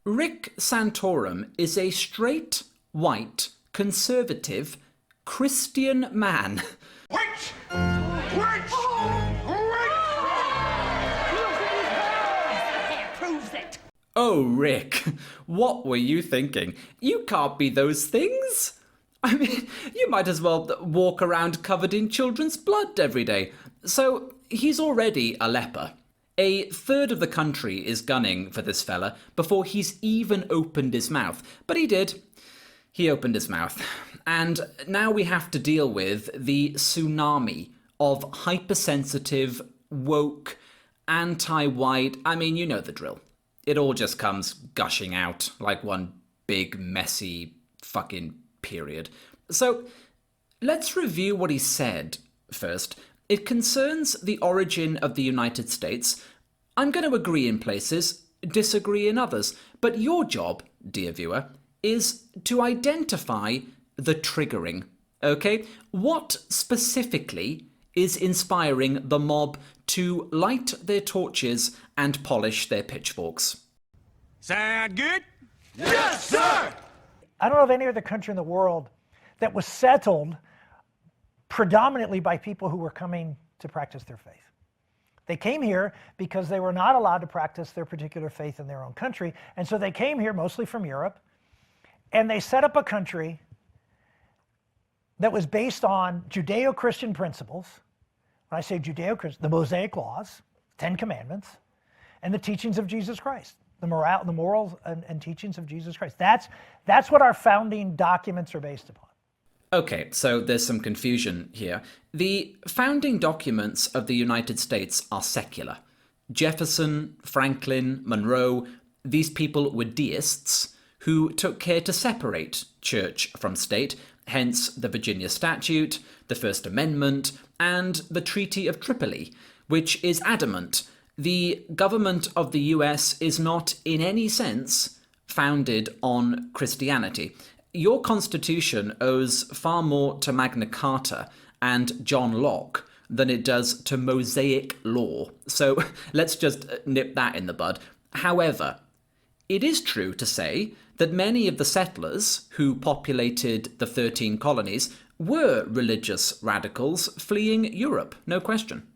Rick Santorum is a straight, white, conservative, Christian man. Wait! Wait! Wait! That proves it. Oh, Rick, what were you thinking? You can't be those things. I mean, you might as well walk around covered in children's blood every day. So, he's already a leper. A third of the country is gunning for this fella before he's even opened his mouth. But he did. He opened his mouth. And now we have to deal with the tsunami of hypersensitive, woke, anti-white... I mean, you know the drill. It all just comes gushing out like one big, messy fucking period. So, let's review what he said first. It concerns the origin of the United States. I'm going to agree in places, disagree in others. But your job, dear viewer, is to identify the triggering. Okay? What specifically is inspiring the mob to light their torches and polish their pitchforks? Sound good? Yes, sir! I don't know of any other country in the world that was settled predominantly by people who were coming to practice their faith. They came here because they were not allowed to practice their particular faith in their own country, and so they came here mostly from Europe, and they set up a country that was based on Judeo-Christian principles. When I say Judeo-Christian, the Mosaic laws, 10 Commandments, and the teachings of Jesus Christ. The morals and teachings of Jesus Christ. That's what our founding documents are based upon. Okay, so there's some confusion here. The founding documents of the United States are secular. Jefferson, Franklin, Monroe, these people were deists who took care to separate church from state, hence the Virginia Statute, the First Amendment, and the Treaty of Tripoli, which is adamant the government of the US is not in any sense founded on Christianity. Your constitution owes far more to Magna Carta and John Locke than it does to Mosaic law. So let's just nip that in the bud. However, it is true to say that many of the settlers who populated the 13 colonies were religious radicals fleeing Europe, no question.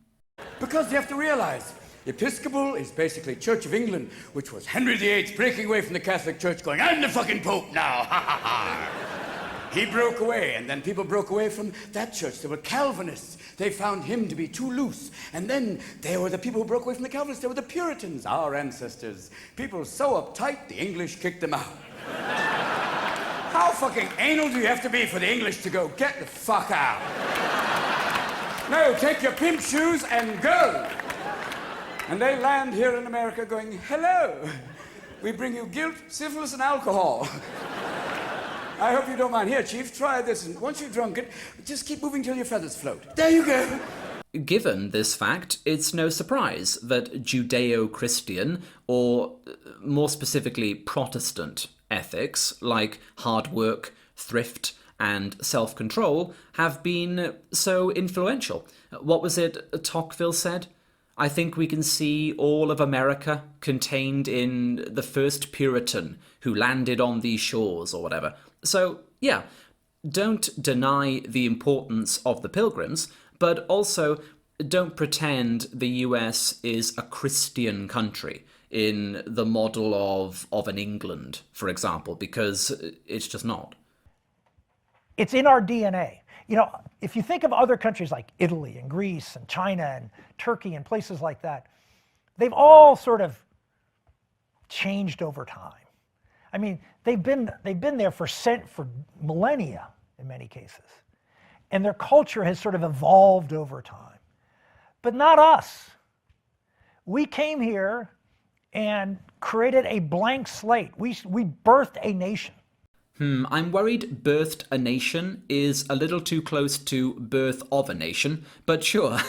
Because you have to realize, Episcopal is basically Church of England, which was Henry VIII breaking away from the Catholic Church going, I'm the fucking Pope now, ha ha ha. He broke away, and then people broke away from that church. They were Calvinists. They found him to be too loose. And then they were the people who broke away from the Calvinists. They were the Puritans, our ancestors. People so uptight, the English kicked them out. How fucking anal do you have to be for the English to go, get the fuck out? No, take your pimp shoes and go. And they land here in America going, hello, we bring you guilt, syphilis, and alcohol. I hope you don't mind. Here, Chief, try this, and once you've drunk it, just keep moving till your feathers float. There you go. Given this fact, it's no surprise that Judeo-Christian, or more specifically Protestant, ethics, like hard work, thrift, and self-control, have been so influential. What was it Tocqueville said? I think we can see all of America contained in the first Puritan who landed on these shores or whatever. So, yeah, don't deny the importance of the Pilgrims, but also don't pretend the US is a Christian country in the model of an England, for example, because it's just not. It's in our DNA. You know, if you think of other countries like Italy and Greece and China and Turkey and places like that, they've all sort of changed over time. I mean, they've been there for millennia in many cases. And their culture has sort of evolved over time. But not us. We came here and created a blank slate. We birthed a nation. I'm worried birthed a nation is a little too close to birth of a nation, but sure,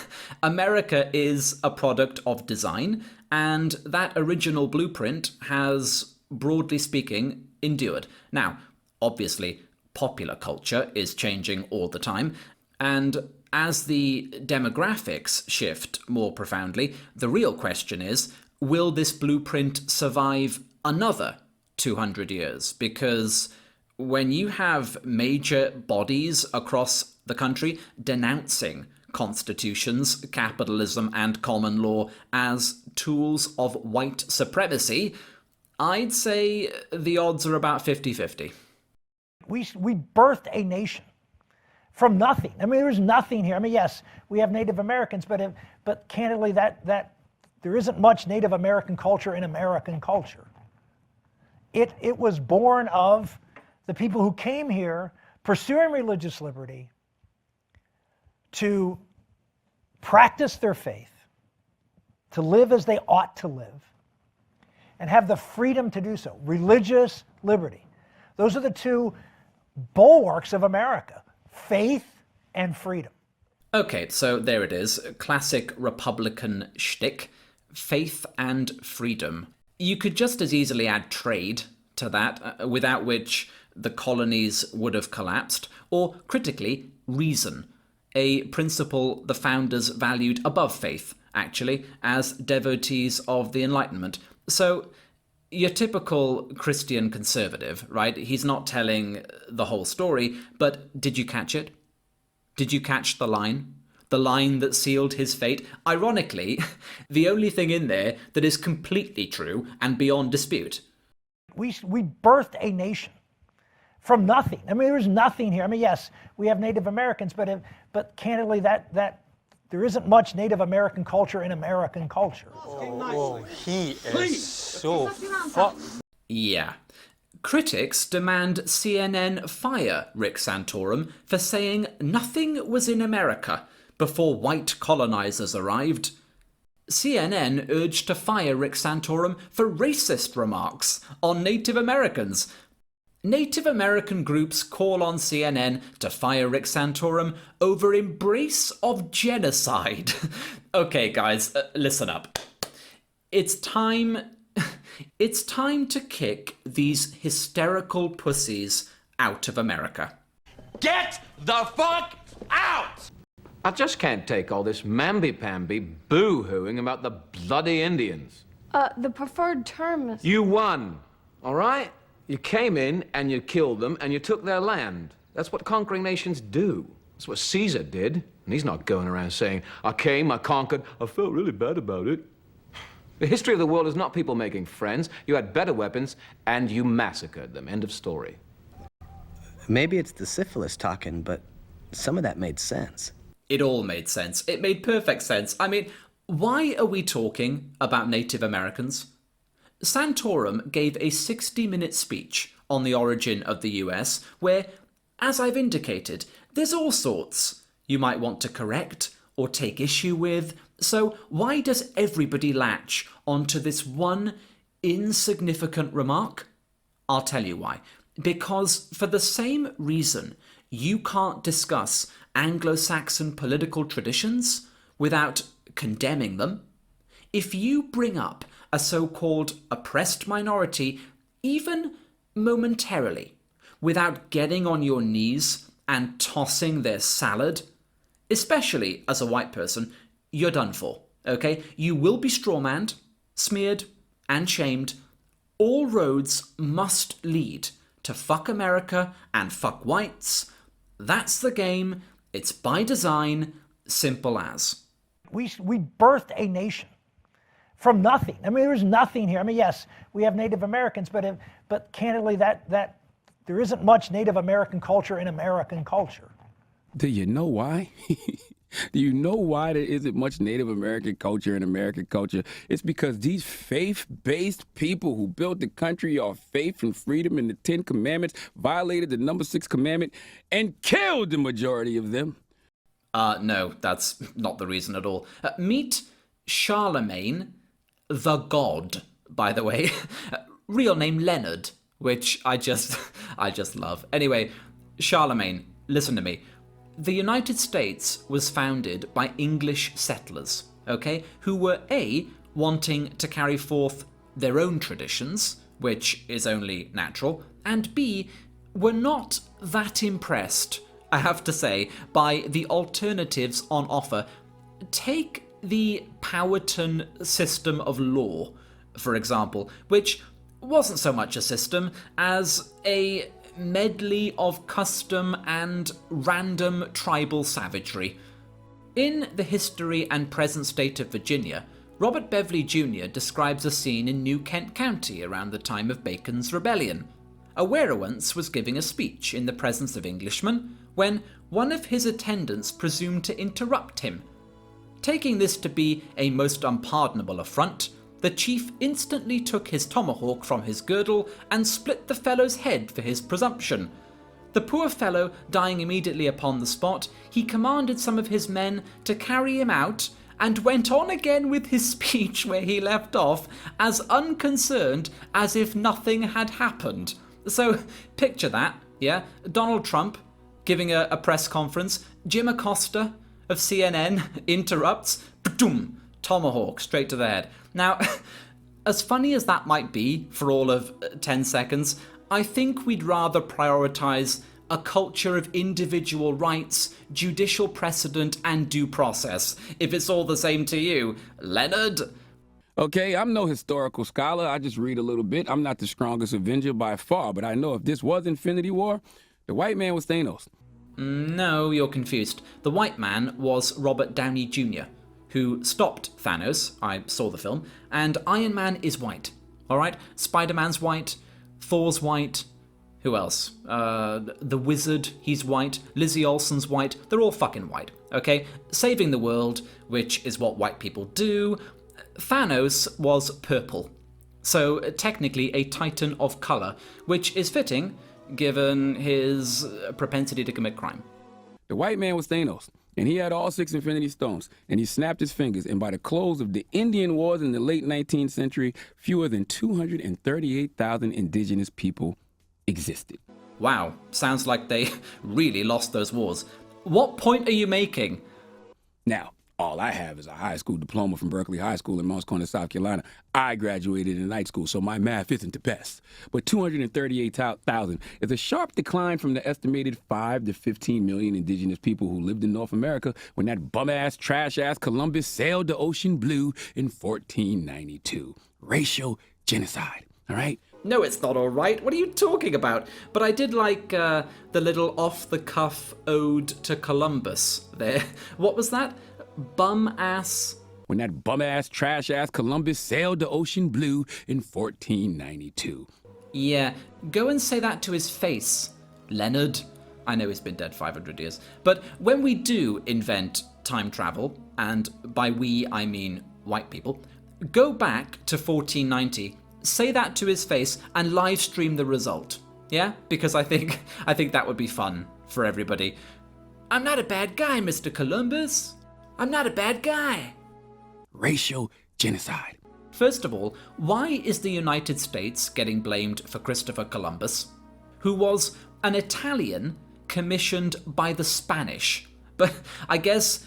America is a product of design, and that original blueprint has, broadly speaking, endured. Now, obviously, popular culture is changing all the time, and as the demographics shift more profoundly, the real question is, will this blueprint survive another 200 years, because when you have major bodies across the country denouncing constitutions, capitalism, and common law as tools of white supremacy, I'd say the odds are about 50-50. We birthed a nation from nothing. I mean, there's nothing here. I mean, yes, we have Native Americans, but candidly, that there isn't much Native American culture in American culture. It was born of the people who came here pursuing religious liberty to practice their faith, to live as they ought to live, and have the freedom to do so. Religious liberty. Those are the two bulwarks of America, faith and freedom. Okay, so there it is. Classic Republican shtick. Faith and freedom. You could just as easily add trade to that, without which the colonies would have collapsed, or, critically, reason, a principle the founders valued above faith, actually, as devotees of the Enlightenment. So, your typical Christian conservative, right? He's not telling the whole story, but did you catch it? Did you catch the line? The line that sealed his fate? Ironically, the only thing in there that is completely true and beyond dispute. We birthed a nation from nothing. I mean, there's nothing here. I mean, yes, we have Native Americans, but candidly, that there isn't much Native American culture in American culture. Oh, he is so fucked. Yeah. Critics demand CNN fire Rick Santorum for saying nothing was in America before white colonizers arrived. CNN urged to fire Rick Santorum for racist remarks on Native Americans. Native American groups call on CNN to fire Rick Santorum over embrace of genocide. Okay, guys, listen up. It's time to kick these hysterical pussies out of America. Get the fuck out! I just can't take all this mamby-pamby boo-hooing about the bloody Indians. The preferred term is... You won, all right? You came in and you killed them and you took their land. That's what conquering nations do. That's what Caesar did. And he's not going around saying, I came, I conquered, I felt really bad about it. The history of the world is not people making friends. You had better weapons and you massacred them. End of story. Maybe it's the syphilis talking, but some of that made sense. It all made sense. It made perfect sense. I mean, why are we talking about Native Americans? Santorum gave a 60-minute speech on the origin of the US where, as I've indicated, there's all sorts you might want to correct or take issue with. So why does everybody latch onto this one insignificant remark? I'll tell you why. Because for the same reason you can't discuss Anglo-Saxon political traditions without condemning them, if you bring up a so-called oppressed minority, even momentarily, without getting on your knees and tossing their salad, especially as a white person, you're done for, okay? You will be strawmanned, smeared, and shamed. All roads must lead to fuck America and fuck whites. That's the game. It's by design, simple as. We birthed a nation from nothing. I mean, there's nothing here. I mean, yes, we have Native Americans, but candidly, that there isn't much Native American culture in American culture. Do you know why? Do you know why there isn't much Native American culture in American culture? It's because these faith-based people who built the country off faith and freedom and the 10 Commandments violated the number 6 commandment and killed the majority of them. No, that's not the reason at all. Meet Charlemagne the God, by the way. Real name Leonard, which I just love. Anyway, Charlemagne, listen to me. The United States was founded by English settlers, okay, who were A, wanting to carry forth their own traditions, which is only natural, and B, were not that impressed, I have to say, by the alternatives on offer. Take the Powhatan system of law, for example, which wasn't so much a system as a medley of custom and random tribal savagery. In The History and Present State of Virginia, Robert Beverly Jr. describes a scene in New Kent County around the time of Bacon's Rebellion. A werewance was giving a speech in the presence of Englishmen when one of his attendants presumed to interrupt him. Taking this to be a most unpardonable affront, the chief instantly took his tomahawk from his girdle and split the fellow's head for his presumption. The poor fellow dying immediately upon the spot, he commanded some of his men to carry him out and went on again with his speech where he left off, as unconcerned as if nothing had happened. So, picture that, yeah? Donald Trump giving a press conference, Jim Acosta of CNN interrupts, ba-doom, tomahawk straight to the head. Now, as funny as that might be for all of 10 seconds, I think we'd rather prioritize a culture of individual rights, judicial precedent, and due process. If it's all the same to you, Leonard. Okay, I'm no historical scholar. I just read a little bit. I'm not the strongest Avenger by far, but I know if this was Infinity War, the white man was Thanos. No, you're confused. The white man was Robert Downey Jr., who stopped Thanos, I saw the film, and Iron Man is white. Alright? Spider-Man's white, Thor's white, who else? The Wizard, he's white, Lizzie Olsen's white, they're all fucking white, okay? Saving the world, which is what white people do. Thanos was purple, so technically a titan of colour, which is fitting given his propensity to commit crime. The white man was Thanos, and he had all 6 Infinity Stones, and he snapped his fingers, and by the close of the Indian Wars in the late 19th century, fewer than 238,000 indigenous people existed. Wow, sounds like they really lost those wars. What point are you making? Now, all I have is a high school diploma from Berkeley High School in Mounts Corner, South Carolina. I graduated in night school, so my math isn't the best. But 238,000 is a sharp decline from the estimated 5 to 15 million indigenous people who lived in North America when that bum-ass, trash-ass Columbus sailed the ocean blue in 1492. Racial genocide, all right? No, it's not all right. What are you talking about? But I did like the little off-the-cuff ode to Columbus there. What was that? Bum-ass... When that bum-ass, trash-ass Columbus sailed the ocean blue in 1492. Yeah, go and say that to his face, Leonard. I know he's been dead 500 years. But when we do invent time travel, and by we I mean white people, go back to 1490, say that to his face, and live stream the result. Yeah? Because I think that would be fun for everybody. I'm not a bad guy, Mr. Columbus. I'm not a bad guy. Racial genocide. First of all, why is the United States getting blamed for Christopher Columbus, who was an Italian commissioned by the Spanish? But I guess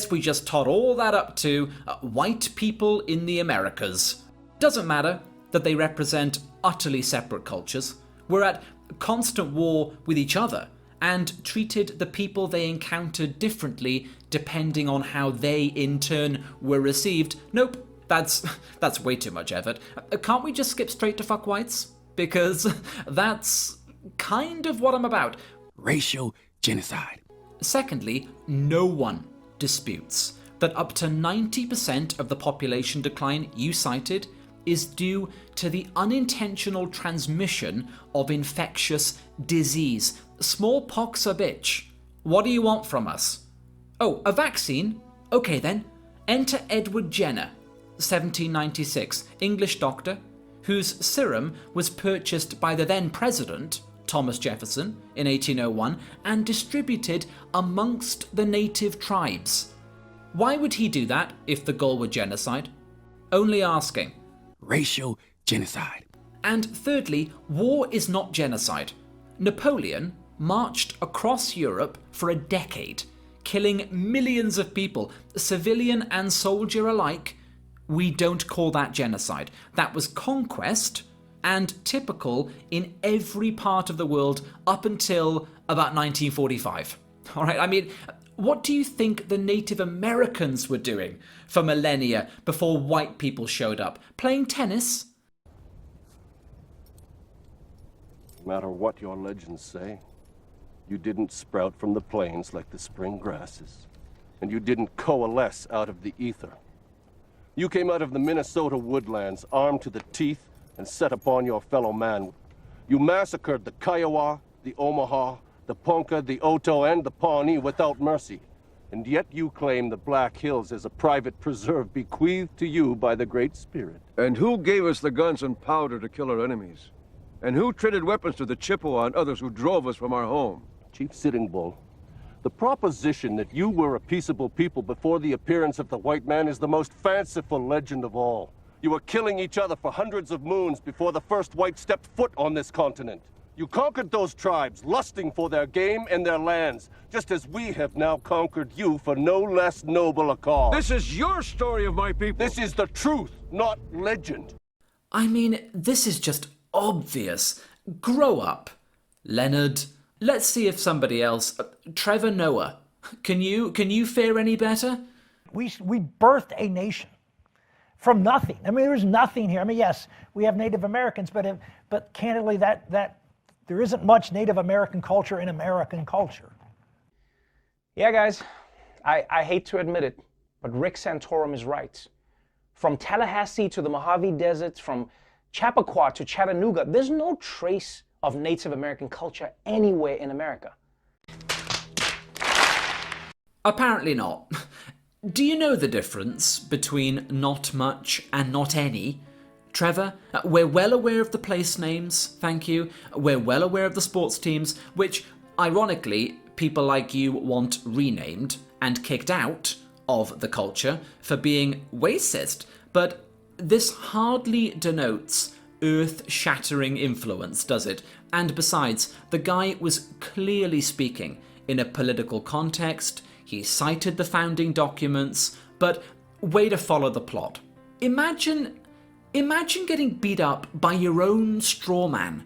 we just tot all that up to white people in the Americas. Doesn't matter that they represent utterly separate cultures. We're at constant war with each other and treated the people they encountered differently depending on how they in turn were received. Nope, that's way too much effort. Can't we just skip straight to fuck whites? Because that's kind of what I'm about. Racial genocide. Secondly, no one disputes that up to 90% of the population decline you cited is due to the unintentional transmission of infectious disease. Smallpox a bitch. What do you want from us? Oh, a vaccine? Okay then. Enter Edward Jenner, 1796, English doctor, whose serum was purchased by the then president, Thomas Jefferson, in 1801 and distributed amongst the native tribes. Why would he do that if the goal were genocide? Only asking. Racial genocide. And thirdly, war is not genocide. Napoleon marched across Europe for a decade, killing millions of people, civilian and soldier alike. We don't call that genocide. That was conquest, and typical in every part of the world up until about 1945. All right, I mean, what do you think the Native Americans were doing for millennia before white people showed up? Playing tennis? No matter what your legends say, you didn't sprout from the plains like the spring grasses, and you didn't coalesce out of the ether. You came out of the Minnesota woodlands, armed to the teeth, and set upon your fellow man. You massacred the Kiowa, the Omaha, the Ponca, the Oto, and the Pawnee without mercy. And yet you claim the Black Hills as a private preserve bequeathed to you by the Great Spirit. And who gave us the guns and powder to kill our enemies? And who traded weapons to the Chippewa and others who drove us from our home? Chief Sitting Bull, the proposition that you were a peaceable people before the appearance of the white man is the most fanciful legend of all. You were killing each other for hundreds of moons before the first white stepped foot on this continent. You conquered those tribes, lusting for their game and their lands, just as we have now conquered you for no less noble a cause. This is your story of my people. This is the truth, not legend. I mean, this is just obvious. Grow up. Leonard, let's see if somebody else... Trevor Noah, can you fare any better? We birthed a nation from nothing. I mean, there's nothing here. I mean, yes, we have Native Americans, but candidly, that there isn't much Native American culture in American culture. Yeah, guys, I hate to admit it, but Rick Santorum is right. From Tallahassee to the Mojave Desert, from Chappaqua to Chattanooga, there's no trace of Native American culture anywhere in America. Apparently not. Do you know the difference between not much and not any? Trevor, we're well aware of the place names, thank you. We're well aware of the sports teams, which, ironically, people like you want renamed and kicked out of the culture for being racist. But this hardly denotes earth-shattering influence, does it? And besides, the guy was clearly speaking in a political context. He cited the founding documents, but way to follow the plot. Imagine getting beat up by your own straw man.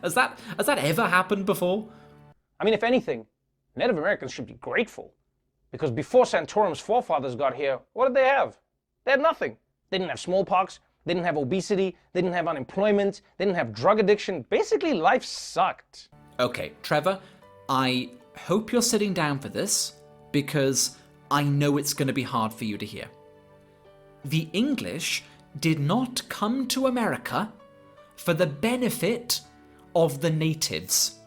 Has that ever happened before? I mean, if anything, Native Americans should be grateful. Because before Santorum's forefathers got here, what did they have? They had nothing. They didn't have smallpox, they didn't have obesity, they didn't have unemployment, they didn't have drug addiction. Basically, life sucked. Okay, Trevor, I hope you're sitting down for this, because I know it's going to be hard for you to hear. The English did not come to America for the benefit of the natives.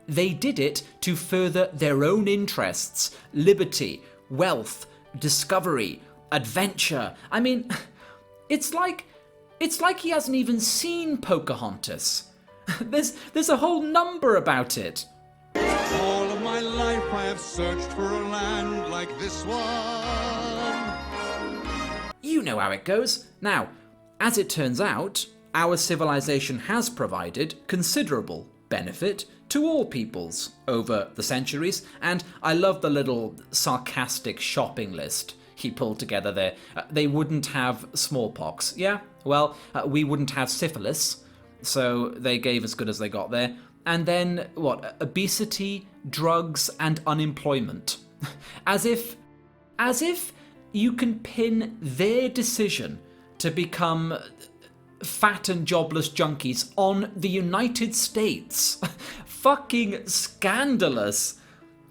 They did it to further their own interests, liberty, wealth, discovery, adventure. I mean, it's like he hasn't even seen Pocahontas. There's a whole number about it. All of my life I have searched for a land like this one. You know how it goes. Now, as it turns out, our civilization has provided considerable benefit to all peoples over the centuries, and I love the little sarcastic shopping list he pulled together there. They wouldn't have smallpox. Yeah, well, we wouldn't have syphilis, so they gave as good as they got there. And then, what, obesity, drugs, and unemployment. As if you can pin their decision to become fat and jobless junkies on the United States. Fucking scandalous.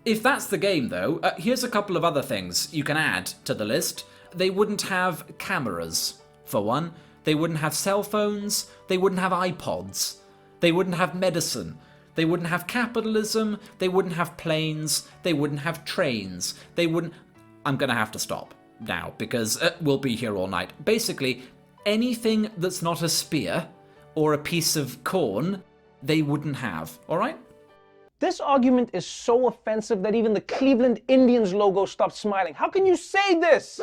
If that's the game, though, here's a couple of other things you can add to the list. They wouldn't have cameras, for one. They wouldn't have cell phones. They wouldn't have iPods. They wouldn't have medicine. They wouldn't have capitalism. They wouldn't have planes. They wouldn't have trains. They wouldn't... I'm going to have to stop now because we'll be here all night. Basically, anything that's not a spear or a piece of corn, they wouldn't have, all right? This argument is so offensive that even the Cleveland Indians logo stopped smiling. How can you say this?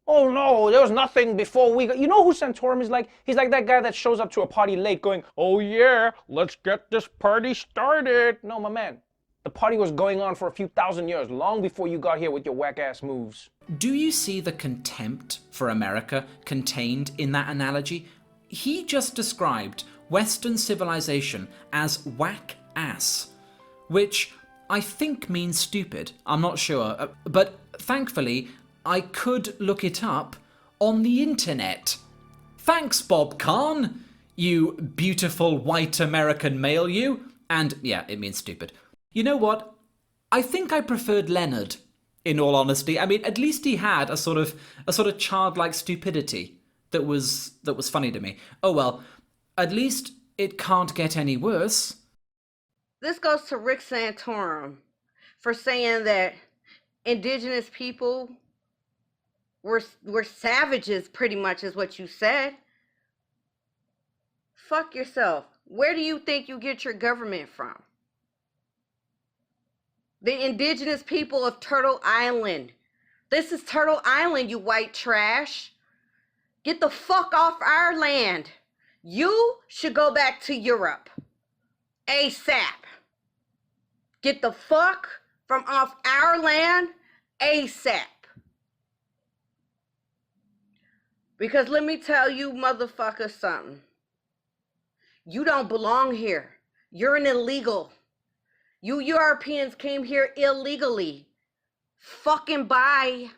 Oh no, there was nothing before we got... You know who Santorum is like? He's like that guy that shows up to a party late going, oh yeah, let's get this party started. No, my man. The party was going on for a few thousand years, long before you got here with your whack-ass moves. Do you see the contempt for America contained in that analogy? He just described Western civilization as whack-ass, which I think means stupid. I'm not sure, but thankfully, I could look it up on the internet. Thanks, Bob Kahn. You beautiful white American male, you. And yeah, it means stupid. You know what? I think I preferred Leonard, in all honesty. I mean, at least he had a sort of childlike stupidity that was funny to me. Oh well, at least it can't get any worse. This goes to Rick Santorum for saying that indigenous people were savages, pretty much is what you said. Fuck yourself. Where do you think you get your government from? The indigenous people of Turtle Island. This is Turtle Island, you white trash. Get the fuck off our land. You should go back to Europe. ASAP. Get the fuck from off our land ASAP. Because let me tell you motherfuckers something. You don't belong here. You're an illegal. You Europeans came here illegally. Fucking bye.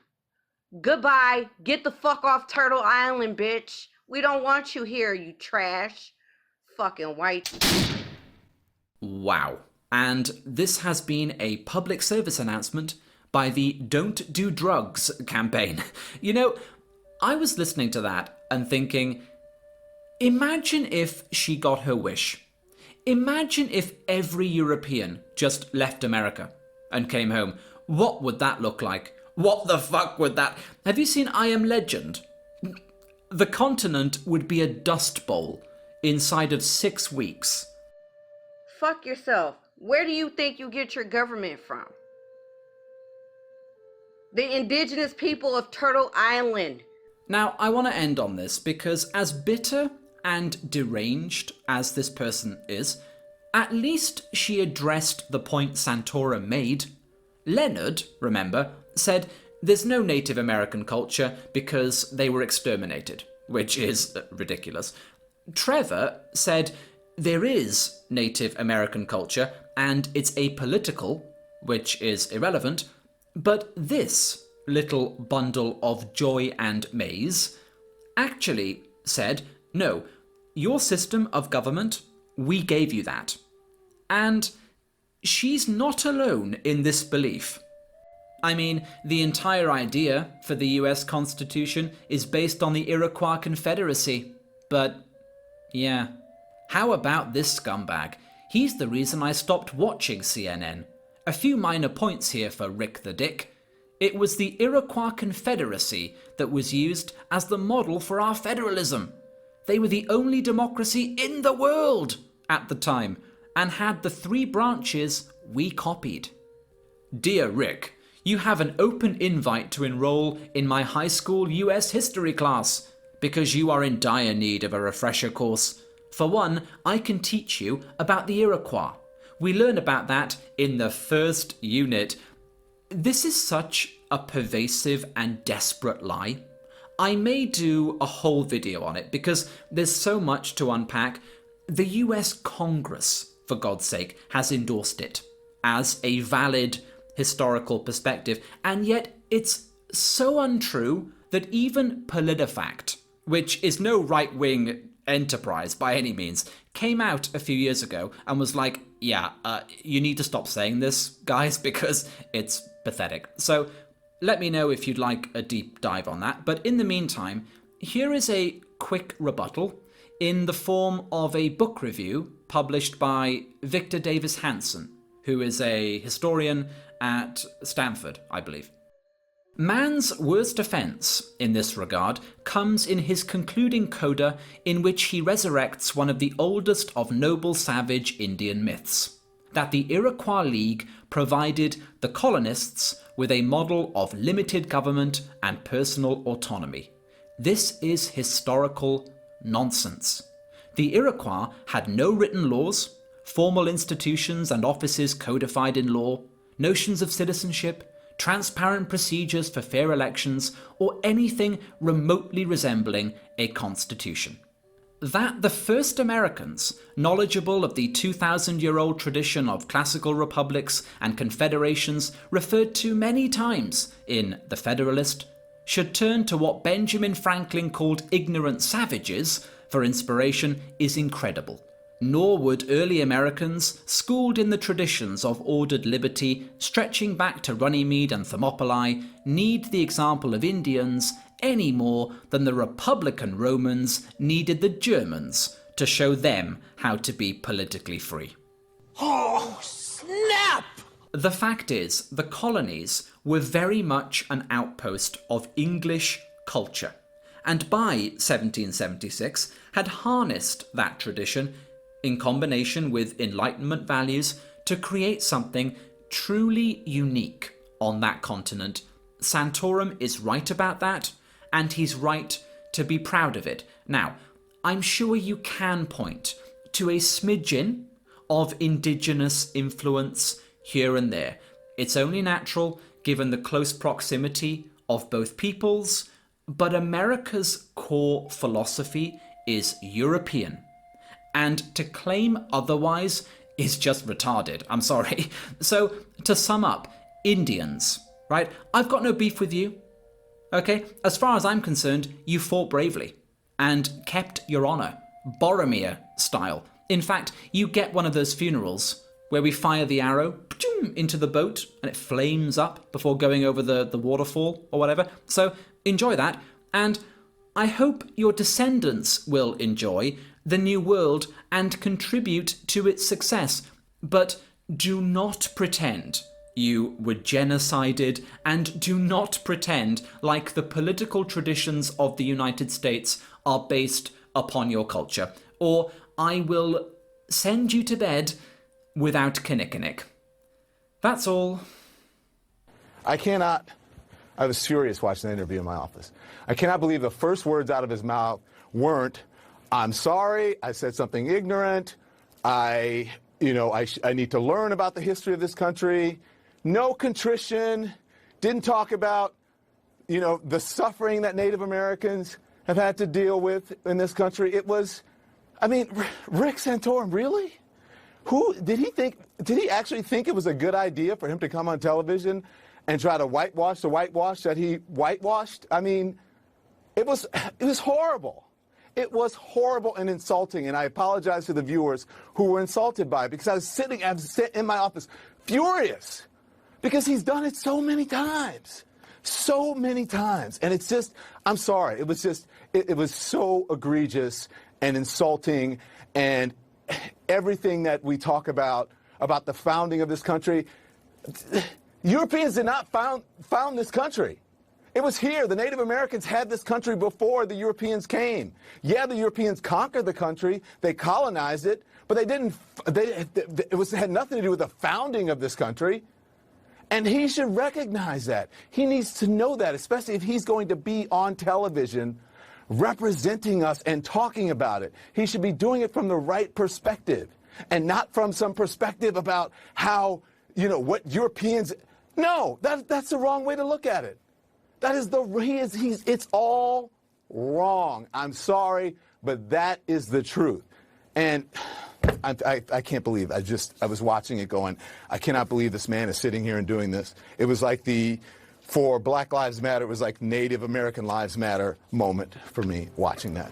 Goodbye. Get the fuck off Turtle Island, bitch. We don't want you here, you trash. Fucking white. Wow. And this has been a public service announcement by the Don't Do Drugs campaign. You know, I was listening to that and thinking, imagine if she got her wish. Imagine if every European just left America and came home. What would that look like? What the fuck would that... Have you seen I Am Legend? The continent would be a dust bowl inside of 6 weeks. Fuck yourself. Where do you think you get your government from? The indigenous people of Turtle Island. Now, I want to end on this because as bitter and deranged as this person is, at least she addressed the point Santorum made. Leonard, remember, said there's no Native American culture because they were exterminated, which is ridiculous. Trevor said there is Native American culture and it's apolitical, which is irrelevant, but this little bundle of joy and maize actually said, no, your system of government, we gave you that. And she's not alone in this belief. I mean, the entire idea for the US Constitution is based on the Iroquois Confederacy. But, yeah. How about this scumbag? He's the reason I stopped watching CNN. A few minor points here for Rick the Dick. It was the Iroquois Confederacy that was used as the model for our federalism. They were the only democracy in the world at the time and had the 3 branches we copied. Dear Rick, you have an open invite to enroll in my high school US history class because you are in dire need of a refresher course. For one, I can teach you about the Iroquois. We learn about that in the first unit. This is such a pervasive and desperate lie. I may do a whole video on it because there's so much to unpack. The US Congress, for God's sake, has endorsed it as a valid historical perspective, and yet it's so untrue that even PolitiFact, which is no right-wing enterprise by any means, came out a few years ago and was like, yeah, you need to stop saying this, guys, because it's pathetic. So let me know if you'd like a deep dive on that. But in the meantime, here is a quick rebuttal in the form of a book review published by Victor Davis Hanson, who is a historian at Stanford, I believe. Man's worst offense in this regard comes in his concluding coda in which he resurrects one of the oldest of noble savage Indian myths, that the Iroquois League provided the colonists with a model of limited government and personal autonomy. This is historical nonsense. The Iroquois had no written laws, formal institutions and offices codified in law, notions of citizenship, transparent procedures for fair elections, or anything remotely resembling a constitution. That the first Americans, knowledgeable of the 2,000-year-old tradition of classical republics and confederations referred to many times in The Federalist, should turn to what Benjamin Franklin called ignorant savages for inspiration is incredible. Nor would early Americans, schooled in the traditions of ordered liberty stretching back to Runnymede and Thermopylae, need the example of Indians any more than the Republican Romans needed the Germans to show them how to be politically free. Oh, snap! The fact is, the colonies were very much an outpost of English culture, and by 1776 had harnessed that tradition in combination with Enlightenment values to create something truly unique on that continent. Santorum is right about that, and he's right to be proud of it. Now, I'm sure you can point to a smidgen of indigenous influence here and there. It's only natural given the close proximity of both peoples, but America's core philosophy is European. And to claim otherwise is just retarded. I'm sorry. So, to sum up, Indians, right? I've got no beef with you. Okay? As far as I'm concerned, you fought bravely and kept your honor, Boromir style. In fact, you get one of those funerals where we fire the arrow into the boat and it flames up before going over the waterfall or whatever. So, enjoy that. And I hope your descendants will enjoy the new world and contribute to its success. But do not pretend you were genocided, and do not pretend like the political traditions of the United States are based upon your culture, or I will send you to bed without Kinnikinnick. That's all. I was furious watching the interview in my office. I cannot believe the first words out of his mouth weren't, "I'm sorry, I said something ignorant, I need to learn about the history of this country." No contrition, didn't talk about, the suffering that Native Americans have had to deal with in this country. It was, Rick Santorum, really? Did he actually think it was a good idea for him to come on television and try to whitewash the whitewash that he whitewashed? It was horrible. It was horrible and insulting, and I apologize to the viewers who were insulted by it, because I was sitting in my office furious, because he's done it so many times. So many times. And it's just, I'm sorry, it was so egregious and insulting, and everything that we talk about the founding of this country, Europeans did not found this country. It was here. The Native Americans had this country before the Europeans came. Yeah, the Europeans conquered the country, they colonized it, but it had nothing to do with the founding of this country. And he should recognize that. He needs to know that, especially if he's going to be on television representing us and talking about it. He should be doing it from the right perspective, and not from some perspective about how, what Europeans... No, that's the wrong way to look at it. It's all wrong. I'm sorry, but that is the truth. And I can't believe, I was watching it going, I cannot believe this man is sitting here and doing this. It was like for Black Lives Matter, it was like Native American Lives Matter moment for me watching that.